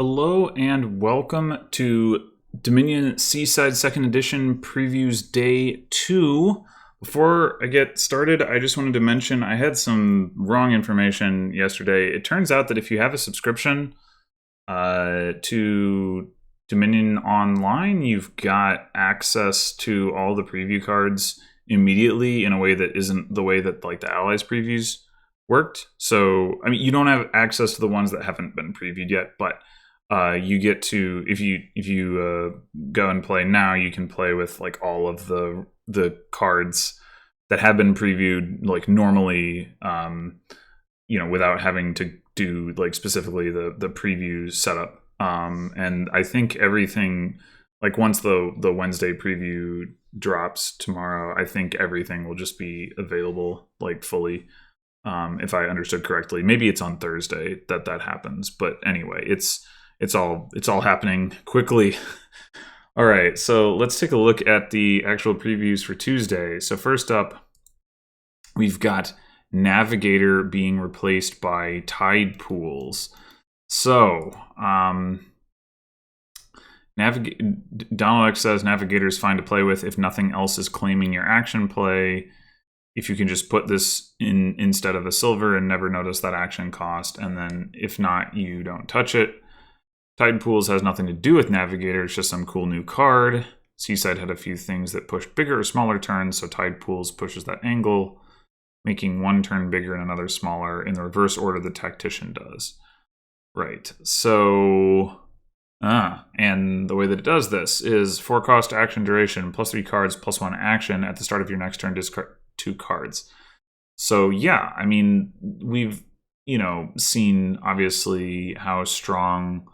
Hello and welcome to Dominion Seaside 2nd Edition Previews Day 2. Before I get started, I just wanted to mention I had some wrong information yesterday. It turns out that if you have a subscription to Dominion Online, you've got access to all the preview cards immediately in a way that isn't the way that like the Allies previews worked. So, I mean, you don't have access to the ones that haven't been previewed yet, but you get to if you go and play now, you can play with like all of the cards that have been previewed like normally, without having to do like specifically the preview setup. And I think everything, like once the Wednesday preview drops tomorrow, I think everything will just be available like fully. If I understood correctly, maybe it's on Thursday that happens, but anyway, it's all happening quickly. All right, so let's take a look at the actual previews for Tuesday. So first up, we've got Navigator being replaced by Tide Pools. So, Donald X says Navigator is fine to play with if nothing else is claiming your action play. If you can just put this in instead of a silver and never notice that action cost, and then if not, you don't touch it. Tide Pools has nothing to do with Navigator, it's just some cool new card. Seaside had a few things that pushed bigger or smaller turns, so Tide Pools pushes that angle, making one turn bigger and another smaller in the reverse order the Tactician does. Right, so... and the way that it does this is 4 cost action duration, plus 3 cards, plus 1 action. At the start of your next turn, discard 2 cards. So yeah, I mean, we've, seen obviously how strong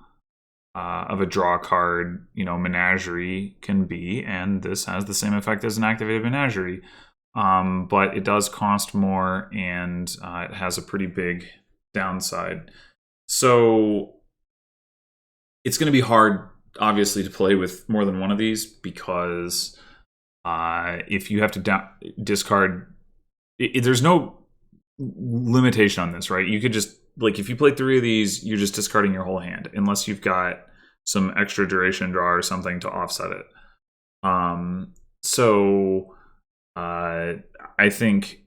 of a draw card, Menagerie can be, and this has the same effect as an activated Menagerie. But it does cost more, and it has a pretty big downside. So it's going to be hard, obviously, to play with more than one of these, because if you have to discard, there's no limitation on this, right? You could just, like, if you play 3 of these, you're just discarding your whole hand, unless you've got some extra duration draw or something to offset it. I think,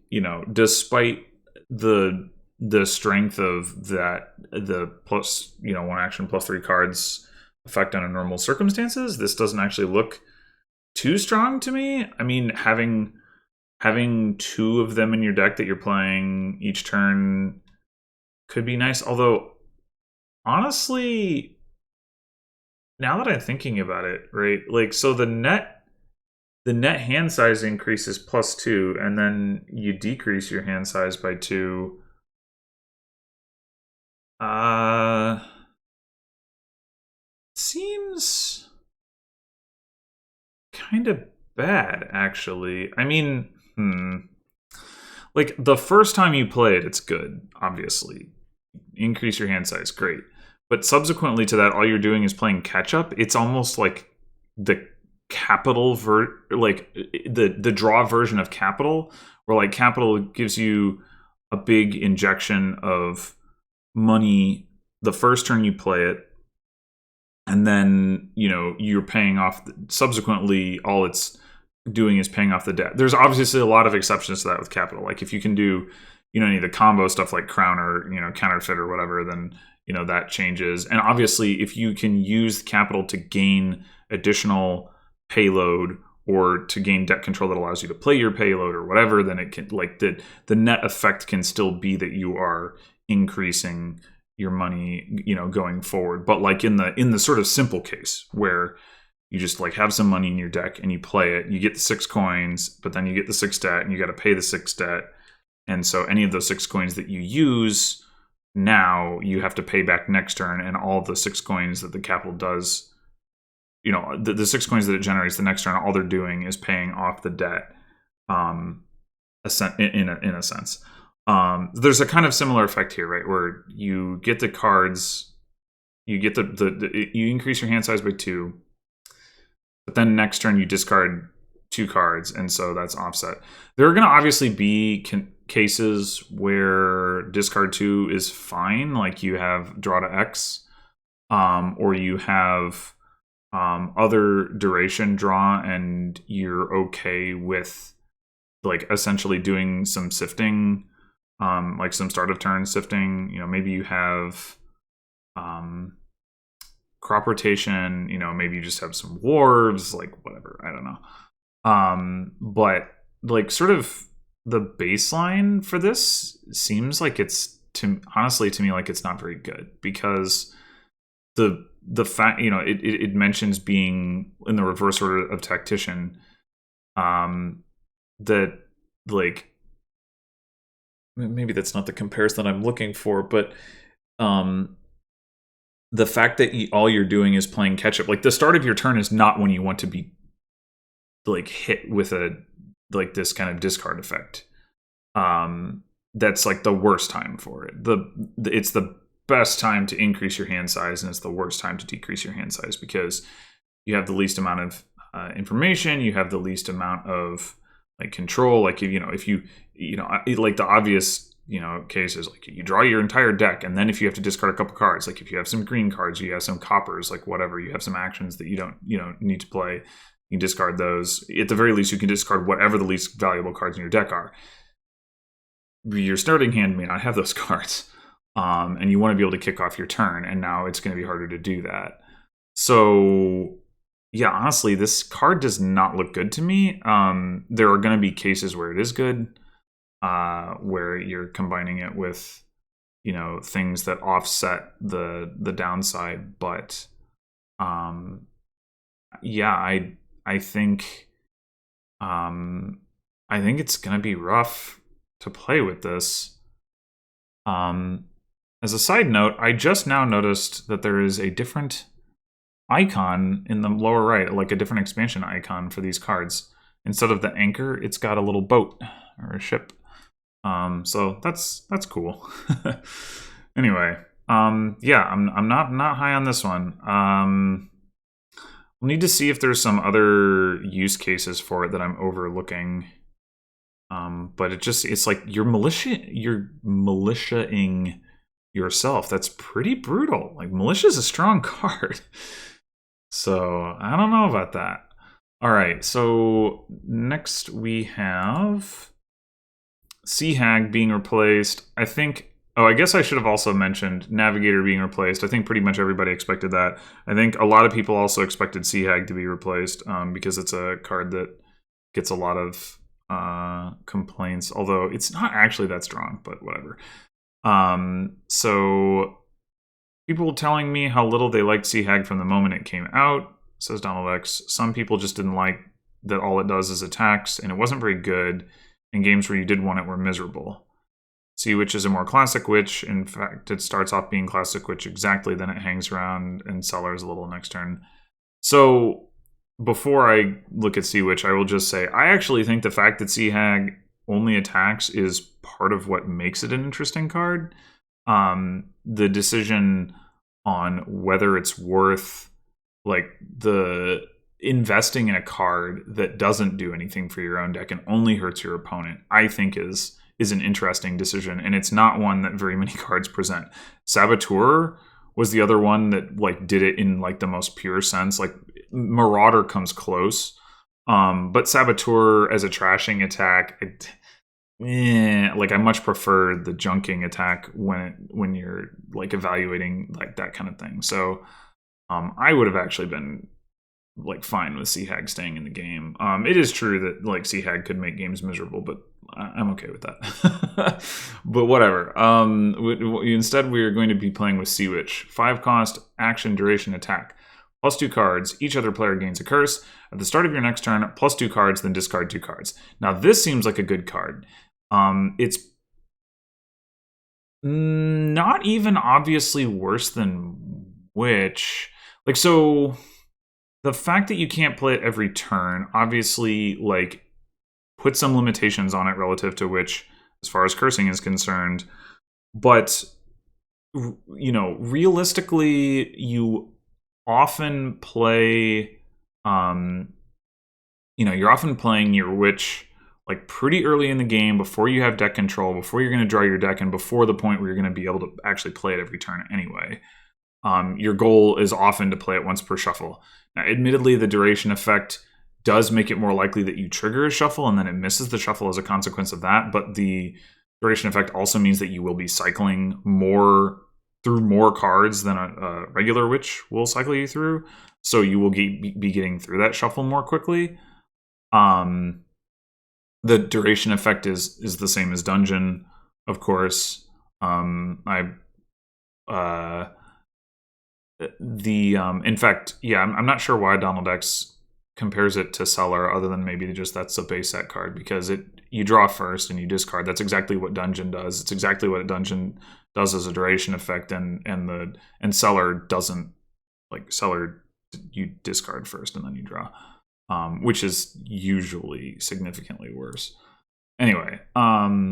despite the strength of that, the plus, 1 action plus 3 cards effect under normal circumstances, this doesn't actually look too strong to me. I mean, having 2 of them in your deck that you're playing each turn could be nice. Although, honestly, now that I'm thinking about it, right? Like, so the net hand size increases plus 2, and then you decrease your hand size by 2. Seems kind of bad, actually. I mean, like, the first time you play it, it's good, obviously. Increase your hand size, great. But subsequently to that, all you're doing is playing catch-up. It's almost like the capital, the draw version of capital, where, like, capital gives you a big injection of money the first turn you play it, and then, you're paying off, subsequently, all it's doing is paying off the debt. There's obviously a lot of exceptions to that with capital. Like, if you can do, any of the combo stuff like Crown or, Counterfeit or whatever, then, that changes. And obviously, if you can use capital to gain additional payload or to gain debt control that allows you to play your payload or whatever, then it can, like, the net effect can still be that you are increasing your money, going forward. But like in the sort of simple case where you just like have some money in your deck and you play it, you get the 6 coins, but then you get the 6 debt and you got to pay the 6 debt. And so any of those 6 coins that you use now, you have to pay back next turn, and all the 6 coins that the capital does, the 6 coins that it generates the next turn, all they're doing is paying off the debt, in a sense. There's a kind of similar effect here, right? Where you get the cards, you get you increase your hand size by 2, but then next turn you discard 2 cards, and so that's offset. There are going to obviously be cases where discard 2 is fine, like you have draw to X, or you have other duration draw, and you're okay with like essentially doing some sifting, like some start of turn sifting. Maybe you have crop rotation. Maybe you just have some wharves, like whatever. I don't know. But like sort of the baseline for this seems like honestly to me like it's not very good, because the fact it mentions being in the reverse order of tactician, that like maybe that's not the comparison that I'm looking for, but the fact that all you're doing is playing catch up, like the start of your turn is not when you want to be like hit with this kind of discard effect. That's like the worst time for it. It's the best time to increase your hand size, and it's the worst time to decrease your hand size, because you have the least amount of information, you have the least amount of like control. Like if you like the obvious cases, like you draw your entire deck, and then if you have to discard a couple cards, like if you have some green cards, you have some coppers, like whatever, you have some actions that you don't need to play, you can discard those. At the very least, you can discard whatever the least valuable cards in your deck are. Your starting hand may not have those cards, and you want to be able to kick off your turn, and now it's going to be harder to do that. So yeah, honestly, this card does not look good to me. There are going to be cases where it is good, where you're combining it with things that offset the downside, but yeah, I think it's going to be rough to play with this. As a side note, I just now noticed that there is a different icon in the lower right, like a different expansion icon for these cards. Instead of the anchor, it's got a little boat or a ship. So that's cool. Anyway, yeah, I'm not high on this one. We'll need to see if there's some other use cases for it that I'm overlooking. But it's like you're militiaing yourself. That's pretty brutal. Like, militia is a strong card. So I don't know about that. All right, so next we have Sea Hag being replaced. I guess I should have also mentioned Navigator being replaced. I think pretty much everybody expected that. I think a lot of people also expected Sea Hag to be replaced, because it's a card that gets a lot of complaints, although it's not actually that strong, but whatever. So people telling me how little they liked Sea Hag from the moment it came out, says Donald X. Some people just didn't like that all it does is attacks, and it wasn't very good, and games where you did want it were miserable. Sea Witch is a more classic witch. In fact, it starts off being classic witch exactly, then it hangs around and cellars a little next turn. So before I look at Sea Witch, I will just say I actually think the fact that Sea Hag only attacks is part of what makes it an interesting card. The decision on whether it's worth like the investing in a card that doesn't do anything for your own deck and only hurts your opponent, I think is an interesting decision, and it's not one that very many cards present. Saboteur was the other one that like did it in like the most pure sense. Like Marauder comes close, but Saboteur as a trashing attack, like I much prefer the junking attack when you're like evaluating like that kind of thing. So I would have actually been like fine with Sea Hag staying in the game. It is true that like Sea Hag could make games miserable, but I'm okay with that. But whatever. Instead, we are going to be playing with Sea Witch. 5 cost, action, duration, attack. Plus 2 cards. Each other player gains a curse. At the start of your next turn, plus 2 cards, then discard 2 cards. Now this seems like a good card. It's not even obviously worse than Witch. Like, so the fact that you can't play it every turn obviously like put some limitations on it relative to Witch as far as cursing is concerned. But realistically, you often play you're often playing your Witch like pretty early in the game, before you have deck control, before you're going to draw your deck, and before the point where you're going to be able to actually play it every turn anyway. your goal is often to play it once per shuffle. Now, admittedly, the duration effect does make it more likely that you trigger a shuffle and then it misses the shuffle as a consequence of that, but the duration effect also means that you will be cycling through more cards than a regular witch will cycle you through, so you will be getting through that shuffle more quickly. The duration effect is the same as dungeon, of course. In fact, yeah, I'm not sure why Donald X compares it to Cellar, other than maybe just that's a base set card, because you draw first and you discard. That's exactly what dungeon does. It's exactly what a dungeon does as a duration effect, and Cellar doesn't. Like Cellar, you discard first and then you draw, which is usually significantly worse. Anyway, but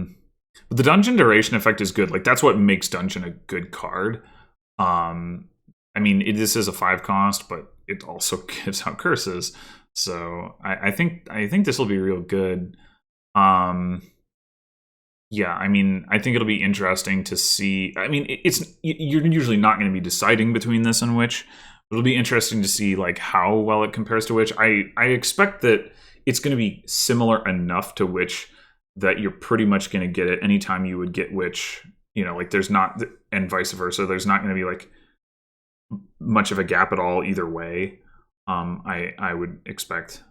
the dungeon duration effect is good. Like, that's what makes dungeon a good card. I mean, this is a 5 cost, but it also gives out curses. So I think this will be real good. Yeah, I mean, I think it'll be interesting to see. I mean, you're usually not going to be deciding between this and Witch. It'll be interesting to see like how well it compares to Witch. I expect that it's going to be similar enough to Witch that you're pretty much going to get it anytime you would get Witch. You know, like there's not, and vice versa. There's not going to be like much of a gap at all either way. I would expect.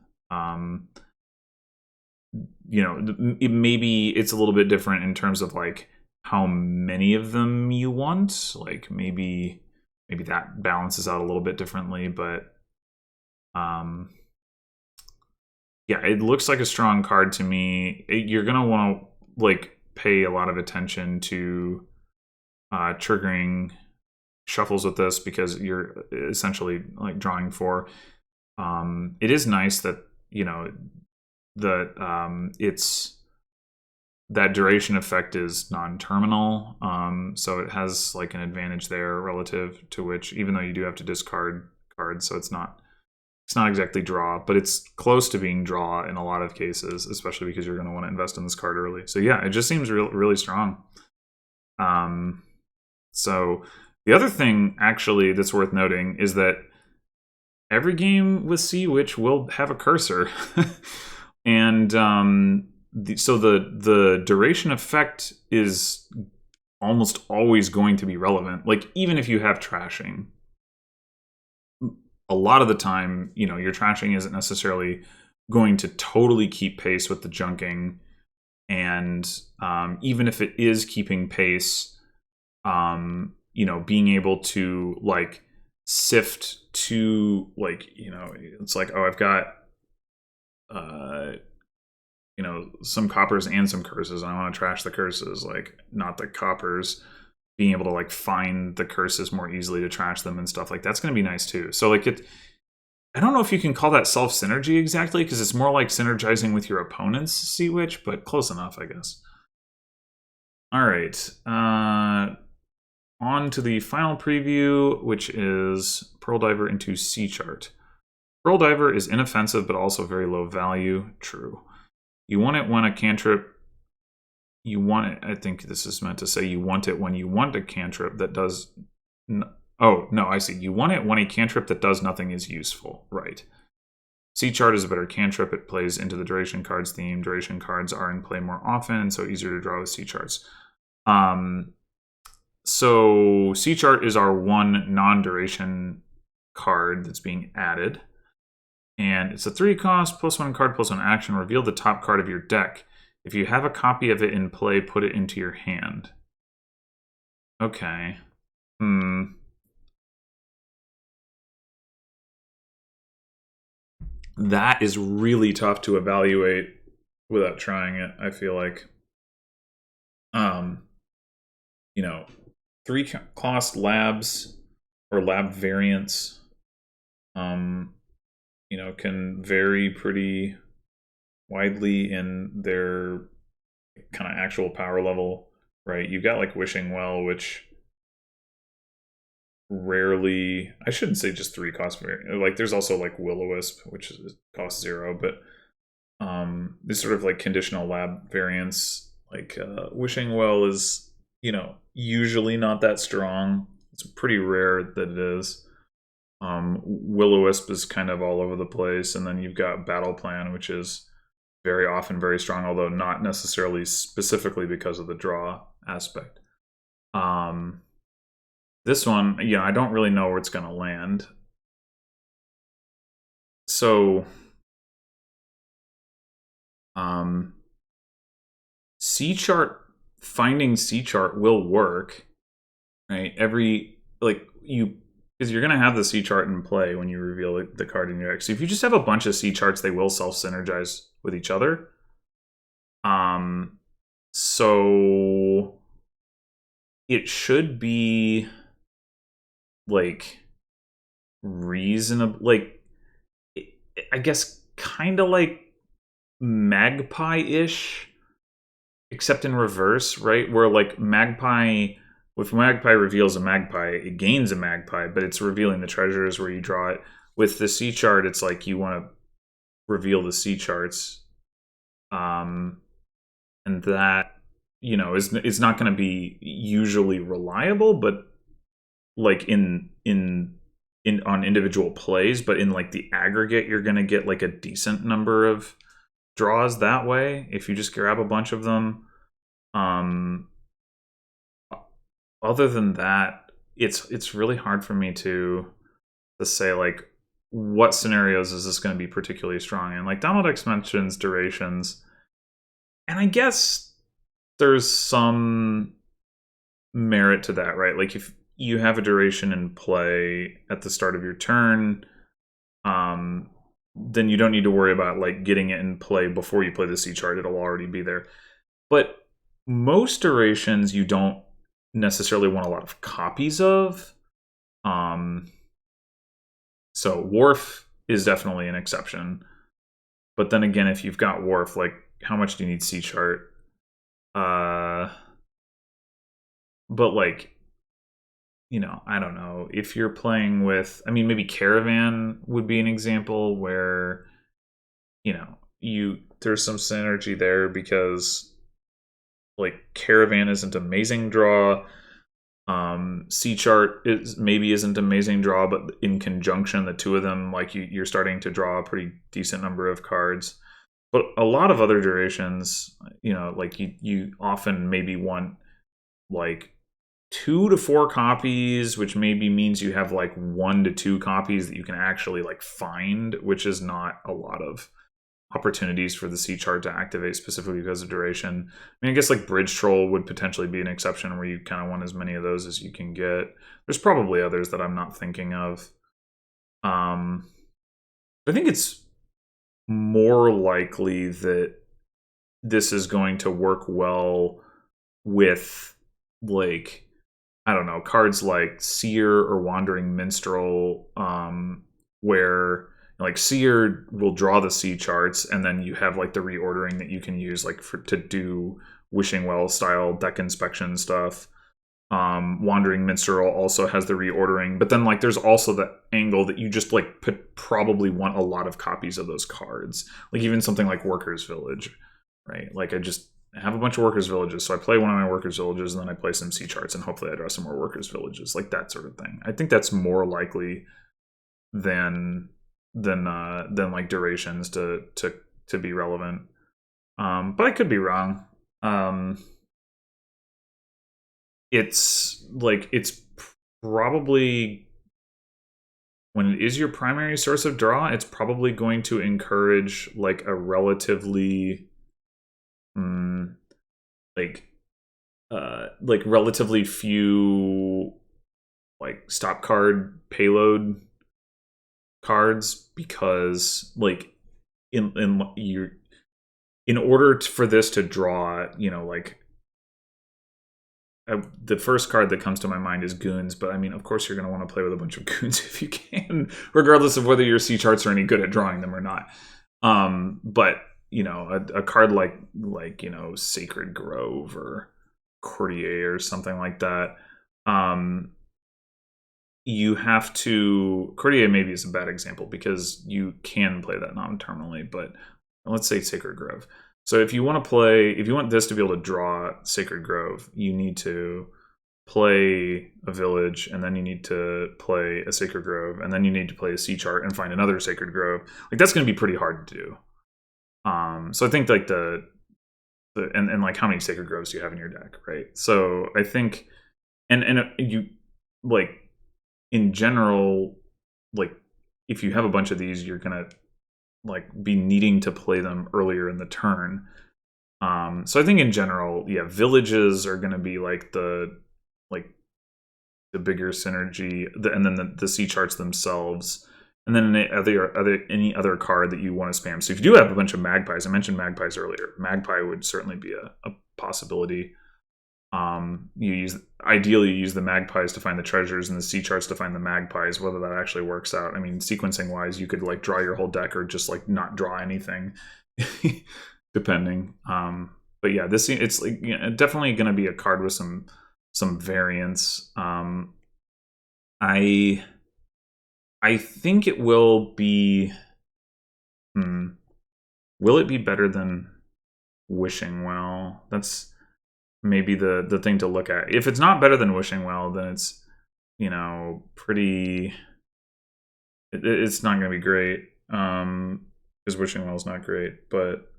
You know, maybe it's a little bit different in terms of like how many of them you want. Like maybe that balances out a little bit differently, but yeah, it looks like a strong card to me. You're gonna want to like pay a lot of attention to triggering shuffles with this, because you're essentially like drawing 4. It is nice that, you know, that it's that duration effect is non-terminal, so it has like an advantage there relative to Witch, even though you do have to discard cards, so it's not exactly draw, but it's close to being draw in a lot of cases, especially because you're going to want to invest in this card early. So yeah, it just seems really strong. So the other thing actually that's worth noting is that every game with Sea Witch will have a cursor. And so the duration effect is almost always going to be relevant. Like, even if you have trashing, a lot of the time, you know, your trashing isn't necessarily going to totally keep pace with the junking. And even if it is keeping pace, you know, being able to like sift to, like, you know, it's like, oh, I've got you know, some coppers and some curses, and I want to trash the curses, like not the coppers. Being able to like find the curses more easily to trash them and stuff, like that's going to be nice too. So like I don't know if you can call that self synergy exactly, because it's more like synergizing with your opponent's Sea Witch, but close enough, I guess. All right, on to the final preview, which is Pearl Diver into Sea Chart. Pearl Diver is inoffensive, but also very low value. True. You want it when a cantrip. You want it. I think this is meant to say you want it when you want a cantrip that does. Oh no, I see. You want it when a cantrip that does nothing is useful. Right. Sea Chart is a better cantrip. It plays into the duration cards theme. Duration cards are in play more often, and so easier to draw with Sea Charts. So Sea Chart is our one non-duration card that's being added. And it's a 3 cost, +1 card, +1 action. Reveal the top card of your deck. If you have a copy of it in play, put it into your hand. Okay. That is really tough to evaluate without trying it, I feel like. You know, 3 cost labs or lab variants, you know, can vary pretty widely in their kind of actual power level, right? You've got like Wishing Well, which rarely, I shouldn't say just 3 cost variant. Like there's also like Will-O-Wisp, which is cost 0, but these sort of like conditional lab variants, like Wishing Well is, you know, usually not that strong. It's pretty rare that it is. Will-O-Wisp is kind of all over the place, and then you've got Battle Plan, which is very often very strong, although not necessarily specifically because of the draw aspect. This one, yeah, I don't really know where it's going to land. So, C chart, finding C chart will work, right? Because you're going to have the C chart in play when you reveal the card in your deck. So if you just have a bunch of C charts, they will self-synergize with each other. So it should be like reasonable, like I guess kind of like Magpie-ish, except in reverse, right? Where like if Magpie reveals a Magpie, it gains a Magpie, but it's revealing the treasures where you draw it. With the C chart, it's like you want to reveal the C charts, and that is not going to be usually reliable, but like in on individual plays, but in like the aggregate, you're going to get like a decent number of draws that way if you just grab a bunch of them. Other than that, it's really hard for me to say like what scenarios is this going to be particularly strong in. Like Donald X mentions durations, and I guess there's some merit to that, right? Like if you have a duration in play at the start of your turn, then you don't need to worry about like getting it in play before you play the C chart. It'll already be there. But most durations you don't necessarily want a lot of copies of. So Wharf is definitely an exception. But then again, if you've got Wharf, like how much do you need C chart? But like, I don't know. If you're playing with, I mean, maybe Caravan would be an example where, there's some synergy there because like Caravan isn't amazing draw. C chart isn't amazing draw, but in conjunction, the two of them, like you're starting to draw a pretty decent number of cards. But a lot of other durations, like you often maybe want like 2 to 4 copies, which maybe means you have like 1 to 2 copies that you can actually like find, which is not a lot of opportunities for the C chart to activate specifically because of duration. I mean, I guess like Bridge Troll would potentially be an exception where you kind of want as many of those as you can get. There's probably others that I'm not thinking of. I think it's more likely that this is going to work well with like, I don't know, cards like Seer or Wandering Minstrel, where like Seer will draw the C charts, and then you have like the reordering that you can use like to do Wishing Well style deck inspection stuff. Wandering Minstrel also has the reordering, but then like there's also the angle that you just like probably want a lot of copies of those cards. Like even something like Workers Village, right? Like I just have a bunch of Workers Villages, so I play one of my Workers Villages, and then I play some C charts, and hopefully I draw some more Workers Villages, like that sort of thing. I think that's more likely than like durations to be relevant. But I could be wrong. It's probably, when it is your primary source of draw, it's probably going to encourage like a relatively relatively few like stop card payload cards, because like in order for this to draw, the first card that comes to my mind is Goons, but I mean, of course, you're going to want to play with a bunch of Goons if you can, regardless of whether your C charts are any good at drawing them or not. But a card like Sacred Grove or Courtier or something like that, you have to. Courtier maybe is a bad example because you can play that non-terminally, but let's say Sacred Grove. So if you want this to be able to draw Sacred Grove, you need to play a village, and then you need to play a sacred grove, and then you need to play a sea chart and find another sacred grove. Like that's going to be pretty hard to do. So I think like and like how many sacred groves do you have in your deck, right? So I think, and you like in general, like if you have a bunch of these, you're gonna like be needing to play them earlier in the turn. So I think in general, yeah, villages are gonna be like the bigger synergy, and then the sea charts themselves. And then any other card that you want to spam. So if you do have a bunch of magpies, I mentioned magpies earlier. Magpie would certainly be a possibility. Ideally you use the magpies to find the treasures and the sea charts to find the magpies. Whether that actually works out, I mean, sequencing wise, you could like draw your whole deck or just like not draw anything, depending. But yeah, it's like, you know, definitely going to be a card with some variance. I think it will be. Will it be better than Wishing Well? That's maybe the thing to look at. If it's not better than Wishing Well, then it's, you know, pretty. It's not going to be great, because Wishing Well is not great. But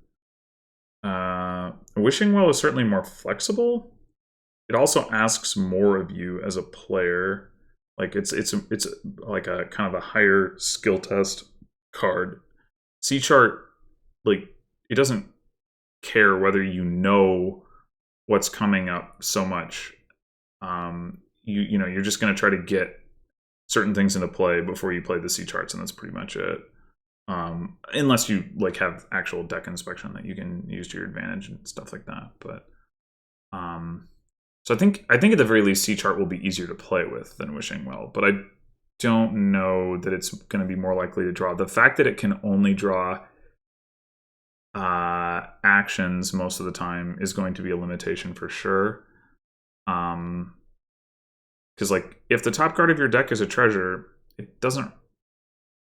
Wishing Well is certainly more flexible. It also asks more of you as a player. Like it's like a kind of a higher skill test card. Sea chart, like it doesn't care whether you know what's coming up so much. You know, you're just going to try to get certain things into play before you play the sea charts, and that's pretty much it. Unless you like have actual deck inspection that you can use to your advantage and stuff like that. But so I think at the very least, sea chart will be easier to play with than Wishing Well, but I don't know that it's going to be more likely to draw. The fact that it can only draw actions most of the time is going to be a limitation for sure. Because like if the top card of your deck is a treasure, it doesn't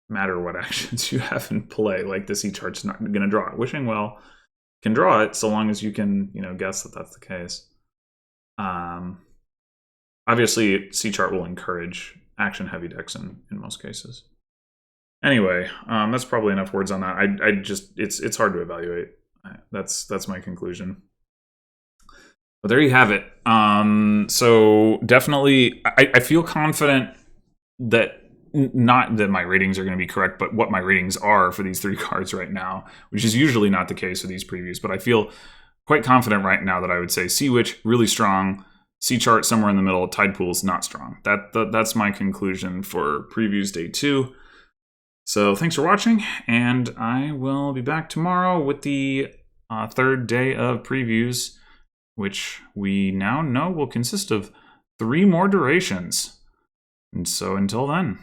matter what actions you have in play. Like the sea chart's not going to draw it. Wishing Well can draw it so long as you can, you know, guess that that's the case. Obviously, sea chart will encourage action-heavy decks in most cases. Anyway, that's probably enough words on that. I just it's hard to evaluate. That's my conclusion. But there you have it. So definitely, I feel confident that not that my ratings are going to be correct, but what my ratings are for these three cards right now, which is usually not the case for these previews. But I feel quite confident right now that I would say Sea Witch really strong, Sea Chart somewhere in the middle, Tide Pools not strong. That's my conclusion for previews day 2. So thanks for watching, and I will be back tomorrow with the third day of previews, which we now know will consist of 3 more durations. And so until then.